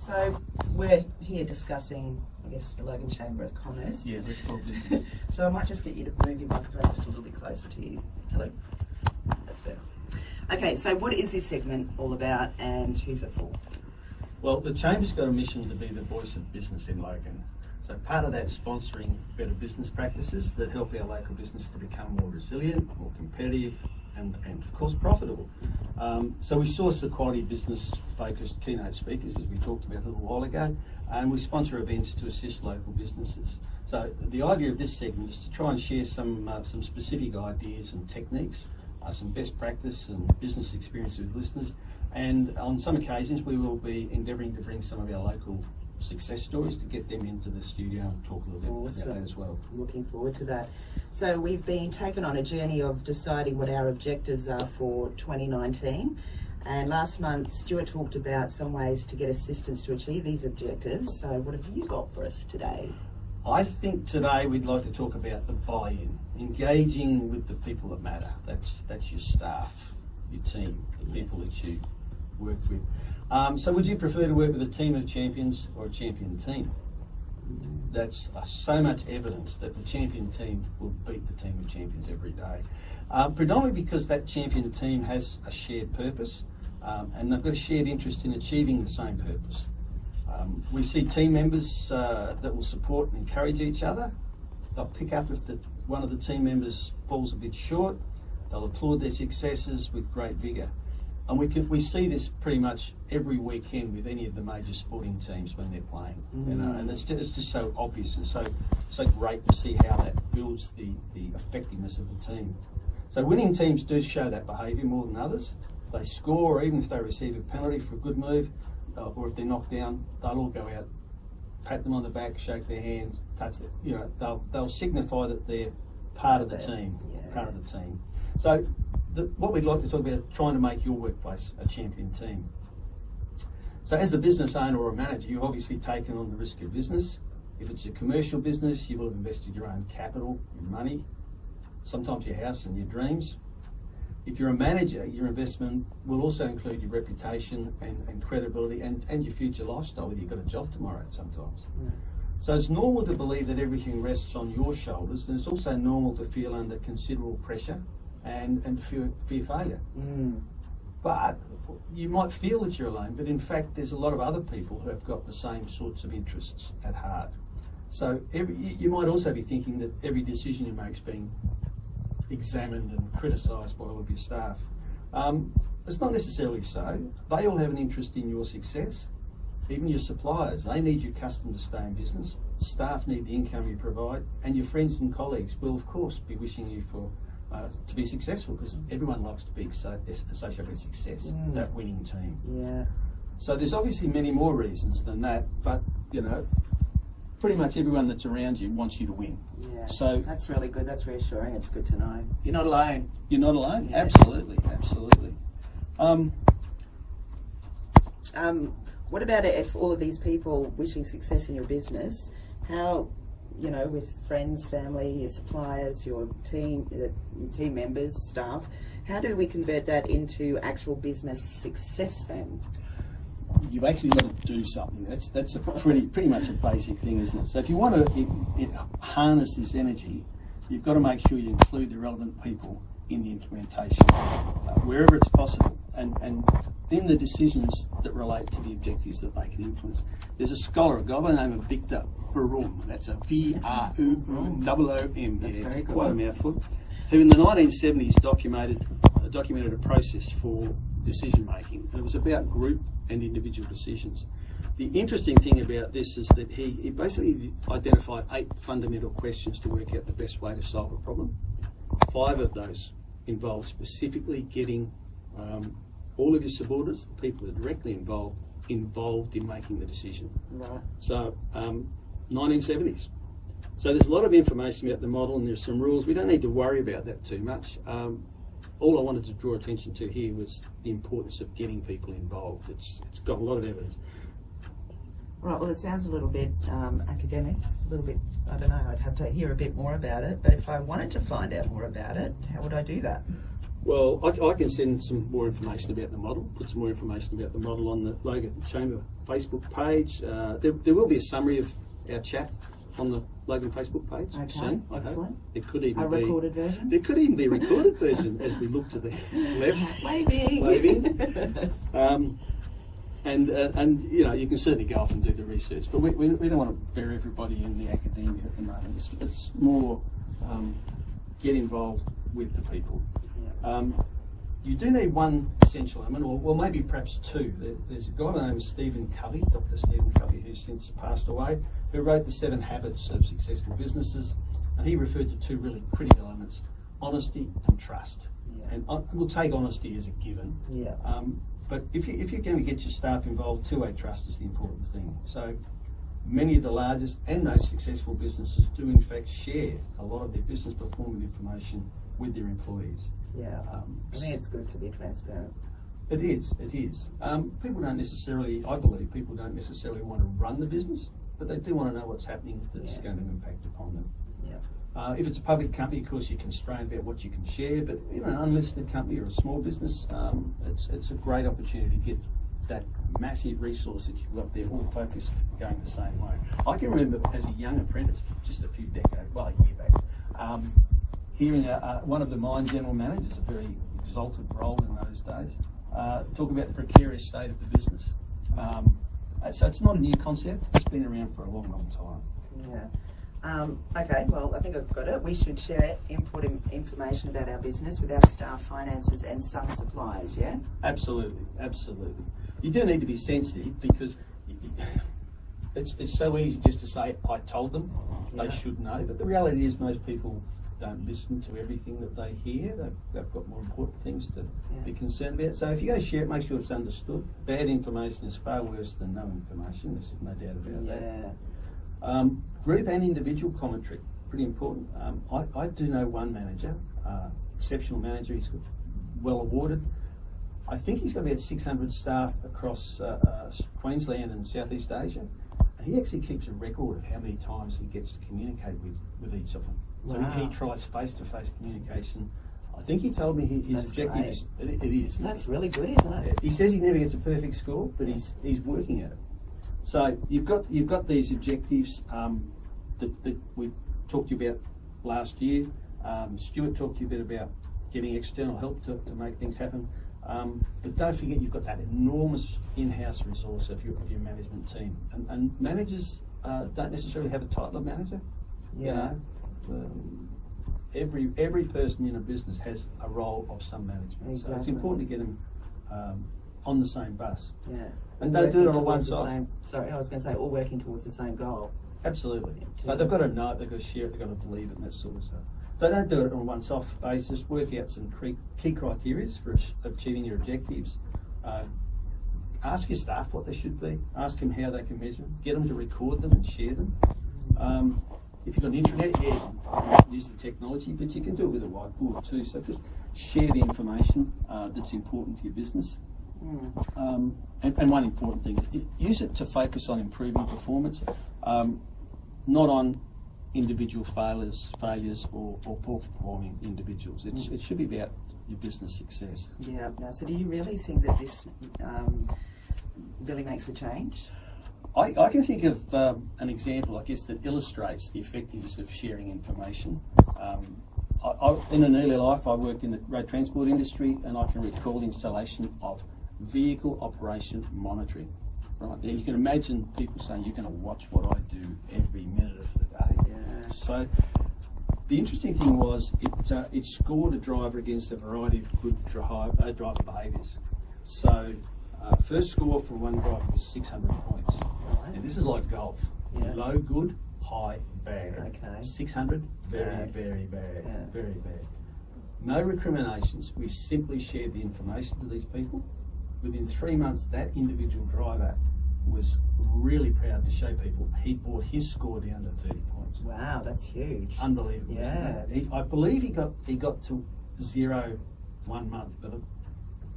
So we're here discussing, I guess, the Logan Chamber of Commerce. Yeah, let's talk business. So I might just get you to move your microphone just a little bit closer to you. Hello. That's better. Okay, so what is this segment all about and who's it for? Well, the Chamber's got a mission to be the voice of business in Logan. So part of that's sponsoring better business practices that help our local business to become more resilient, more competitive, and of course profitable. So we source the quality business-focused keynote speakers, as we talked about a little while ago, and we sponsor events to assist local businesses. So the idea of this segment is to try and share some specific ideas and techniques, some best practice and business experience with listeners, and on some occasions we will be endeavouring to bring some of our local success stories to get them into the studio and talk a little bit about that as well. Looking forward to that. So we've been taken on a journey of deciding what our objectives are for 2019, and last month Stuart talked about some ways to get assistance to achieve these objectives. So what have you got for us today? I think today we'd like to talk about the buy-in, engaging with the people that matter. That's your staff, your team, the people that you work with. So would you prefer to work with a team of champions or a champion team? That's so much evidence that the champion team will beat the team of champions every day. Predominantly because that champion team has a shared purpose and they've got a shared interest in achieving the same purpose. We see team members that will support and encourage each other. They'll pick up if one of the team members falls a bit short. They'll applaud their successes with great vigour. And we see this pretty much every weekend with any of the major sporting teams when they're playing. You know, and it's just so obvious and so great to see how that builds the effectiveness of the team. So winning teams do show that behaviour more than others. If they score, or even if they receive a penalty for a good move, or if they're knocked down, they'll all go out, pat them on the back, shake their hands, touch them. You know, they'll signify that they're part of the team, part of the team. So what we'd like to talk about is trying to make your workplace a champion team. So as the business owner or a manager, you've obviously taken on the risk of business. If it's a commercial business, you will have invested your own capital, your money, sometimes your house and your dreams. If you're a manager, your investment will also include your reputation and credibility and your future lifestyle, whether you've got a job tomorrow sometimes. So it's normal to believe that everything rests on your shoulders, and it's also normal to feel under considerable pressure and fear failure. But you might feel that you're alone, but in fact there's a lot of other people who have got the same sorts of interests at heart. So you might also be thinking that every decision you make is being examined and criticised by all of your staff. It's not necessarily so. They all have an interest in your success. Even your suppliers, they need your custom to stay in business. Staff need the income you provide, and your friends and colleagues will of course be wishing you to be successful, because everyone likes to be associated with success, that winning team. Yeah. So there's obviously many more reasons than that, but you know, pretty much everyone that's around you wants you to win. Yeah. So that's really good. That's reassuring. It's good to know you're not alone. You're not alone. Yeah. Absolutely, absolutely. What about if all of these people wishing success in your business? How, you know, with friends, family, your suppliers, your team members, staff, how do we convert that into actual business success then? You've actually got to do something. That's a pretty much a basic thing, isn't it? So if you want to harness this energy, you've got to make sure you include the relevant people in the implementation, wherever it's possible, and in the decisions that relate to the objectives that they can influence. There's a scholar, a guy by the name of Victor Vroom, that's a V-R-O-O-M, it's quite a mouthful, who in the 1970s documented a process for decision making, and it was about group and individual decisions. The interesting thing about this is that he basically identified 8 fundamental questions to work out the best way to solve a problem. 5 of those involved specifically getting all of your subordinates, the people that are directly involved in making the decision. Right. So 1970s. So there's a lot of information about the model, and there's some rules. We don't need to worry about that too much. All I wanted to draw attention to here was the importance of getting people involved. It's got a lot of evidence. Right, well, it sounds a little bit academic, a little bit, I don't know, I'd have to hear a bit more about it, but if I wanted to find out more about it, how would I do that? Well, I can send some more information about the model, put some more information about the model on the Logan Chamber Facebook page. There will be a summary of our chat on the Logan Facebook page soon. I hope. There could even be a recorded version. There could even be a recorded version as we look to the left. Waving. And you know, you can certainly go off and do the research, but we don't want to bury everybody in the academia at the moment. It's more get involved with the people. You do need one essential element, or maybe perhaps two. There's a guy by the name of Stephen Covey, Dr. Stephen Covey, who's since passed away, who wrote the 7 Habits of Successful Businesses, and he referred to two really critical elements: honesty and trust. And we'll take honesty as a given. But if you're going to get your staff involved, two-way trust is the important thing. So many of the largest and most successful businesses do in fact share a lot of their business performance information with their employees. I think it's good to be transparent. It is. People don't necessarily, I believe, people don't necessarily want to run the business, but they do want to know what's happening that's going to impact upon them. If it's a public company, of course, you're constrained about what you can share, but even an unlisted company or a small business, it's a great opportunity to get that massive resource that you've got there, all focused going the same way. I can remember as a young apprentice, just a few decades, well, a year back, hearing one of the mine general managers, a very exalted role in those days, talk about the precarious state of the business. So it's not a new concept, it's been around for a long, long time. Okay, well, I think I've got it. We should share input and information about our business with our staff, finances, and some suppliers, yeah? Absolutely. You do need to be sensitive, because it's so easy just to say, I told them, they should know, but the reality is most people don't listen to everything that they hear. They've got more important things to be concerned about. So if you're going to share it, make sure it's understood. Bad information is far worse than no information, there's no doubt about that. Group and individual commentary, pretty important. I do know one manager, exceptional manager, he's well awarded. I think he's got about 600 staff across Queensland and Southeast Asia. And he actually keeps a record of how many times he gets to communicate with each of them. So he tries face-to-face communication. I think he told me his objective is, it is. That's really good, isn't it? He says he never gets a perfect score, but he's working at it. So you've got these objectives that we talked to you about last year. Stuart talked to you a bit about getting external help to make things happen. But don't forget you've got that enormous in-house resource of your management team. And managers don't necessarily have a title of manager. You know, every person in a business has a role of some management. Exactly. So it's important to get them on the same bus. And don't do it on one side. Sorry, I was going to say, all working towards the same goal. Absolutely. So they've got to know it, they've got to share it, they've got to believe it, and that sort of stuff. So don't do it on a once-off basis. Work out some key criteria for achieving your objectives. Ask your staff what they should be. Ask them how they can measure them. Get them to record them and share them. If you've got an intranet, use the technology, but you can do it with a whiteboard too. So just share the information that's important to your business. And one important thing, use it to focus on improving performance, not on individual failures or poor performing individuals. It should be about your business success. Now, so do you really think that this really makes a change? I can think of an example, I guess, that illustrates the effectiveness of sharing information. In an early life, I worked in the road transport industry, and I can recall the installation of vehicle operation monitoring. Right now, you can imagine people saying, "You're going to watch what I do every minute of the day." So the interesting thing was it scored a driver against a variety of good driver behaviours. So first score for one driver was 600 points. And this is like golf. Low good, high bad. Okay. 600 very, very bad. Very bad. No recriminations. We simply shared the information to these people. Within 3 months, that individual driver was really proud to show people he brought his score down to 30 points. Wow, that's huge. Unbelievable. I believe he got to 0 1 month, but I'm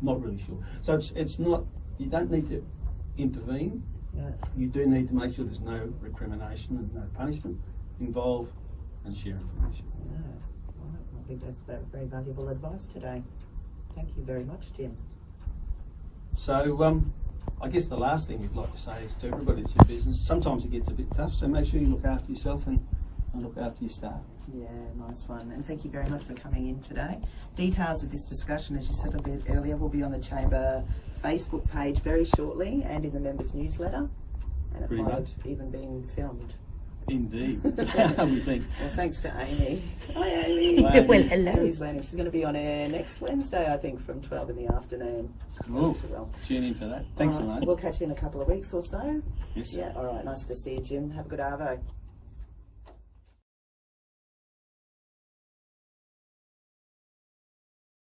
not really sure. So it's not, you don't need to intervene. You do need to make sure there's no recrimination and no punishment involved, and share information. Well, I think that's very valuable advice today. Thank you very much, Jim. So I guess the last thing we'd like to say is to everybody that's in business, sometimes it gets a bit tough, so make sure you look after yourself and look after your staff. Yeah, nice one. And thank you very much for coming in today. Details of this discussion, as you said a bit earlier, will be on the Chamber Facebook page very shortly and in the members' newsletter. And it Pretty might much. have even been filmed. Indeed. We think. Well, thanks to Amy. Hi, Amy. Hi, Amy. Well, hello. Amy's learning. She's going to be on air next Wednesday, I think, from 12 in the afternoon. Cool. Well, Tune in for that. Thanks, all right, Elaine. we'll catch you in a couple of weeks or so. Yes. Yeah, all right. Nice to see you, Jim. Have a good arvo.